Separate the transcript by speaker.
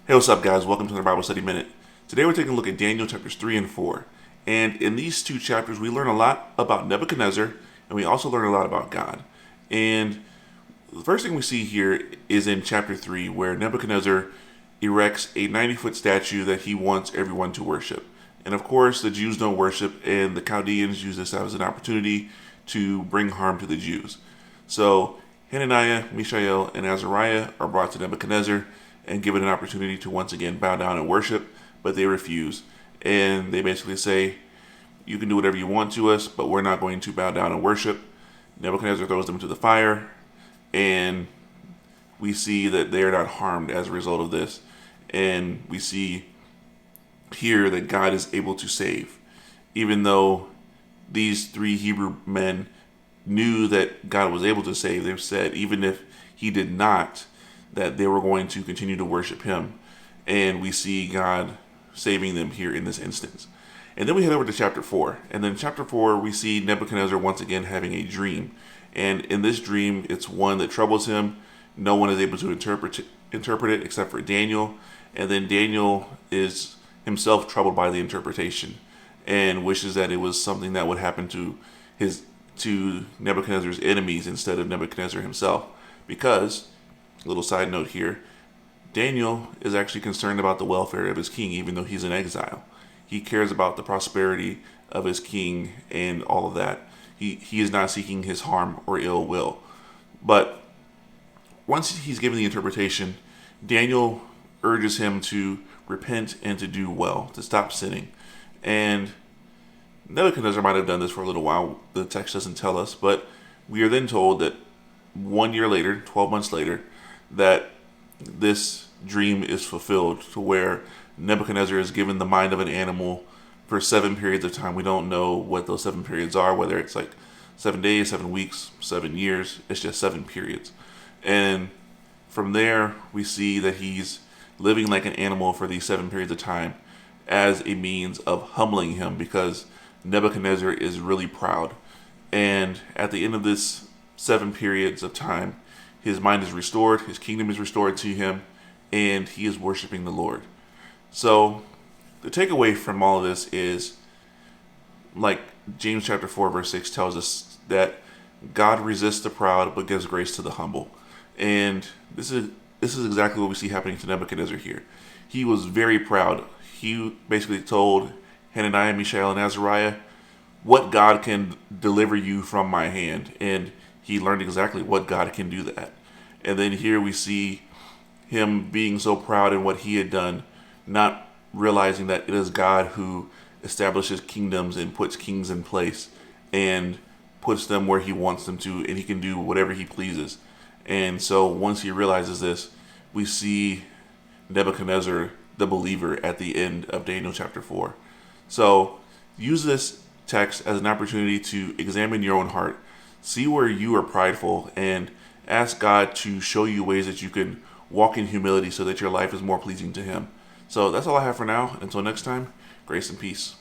Speaker 1: Hey, what's up, guys? Welcome to the Bible Study Minute. Today we're taking a look at Daniel chapters 3 and 4. And in these two chapters, we learn a lot about Nebuchadnezzar, and we also learn a lot about God. And the first thing we see here is in chapter 3, where Nebuchadnezzar erects a 90-foot statue that he wants everyone to worship. And of course, the Jews don't worship, and the Chaldeans use this as an opportunity to bring harm to the Jews. So Hananiah, Mishael, and Azariah are brought to Nebuchadnezzar and given an opportunity to once again bow down and worship, but they refuse. And they basically say, you can do whatever you want to us, but we're not going to bow down and worship. Nebuchadnezzar throws them into the fire, and we see that they are not harmed as a result of this. And we see here that God is able to save. Even though these three Hebrew men knew that God was able to save, they've said, even if he did not, that they were going to continue to worship him. And we see God saving them here in this instance. And then we head over to chapter 4. And then in chapter 4, we see Nebuchadnezzar once again having a dream. And in this dream, it's one that troubles him. No one is able to interpret it except for Daniel. And then Daniel is himself troubled by the interpretation and wishes that it was something that would happen to Nebuchadnezzar's enemies instead of Nebuchadnezzar himself. Because, little side note here, Daniel is actually concerned about the welfare of his king, even though he's in exile. He cares about the prosperity of his king and all of that. He is not seeking his harm or ill will. But once he's given the interpretation, Daniel urges him to repent and to do well, to stop sinning. And Nebuchadnezzar might have done this for a little while. The text doesn't tell us, but we are then told that 1 year later, 12 months later, that this dream is fulfilled to where Nebuchadnezzar is given the mind of an animal for 7 periods of time. We don't know what those 7 periods are, whether it's like 7 days, 7 weeks, 7 years. It's just 7 periods. And from there, we see that he's living like an animal for these 7 periods of time as a means of humbling him, because Nebuchadnezzar is really proud. And at the end of this 7 periods of time, his mind is restored, his kingdom is restored to him, and he is worshiping the Lord. So the takeaway from all of this is, like James chapter 4 verse 6 tells us, that God resists the proud but gives grace to the humble. And this is exactly what we see happening to Nebuchadnezzar here. He was very proud. He basically told Hananiah, Mishael, and Azariah, what God can deliver you from my hand. And he learned exactly what God can do that. And then here we see him being so proud in what he had done, not realizing that it is God who establishes kingdoms and puts kings in place and puts them where he wants them to, and he can do whatever he pleases. And so once he realizes this, we see Nebuchadnezzar, the believer, at the end of Daniel chapter 4. So use this text as an opportunity to examine your own heart. See where you are prideful and ask God to show you ways that you can walk in humility so that your life is more pleasing to him. So that's all I have for now. Until next time, grace and peace.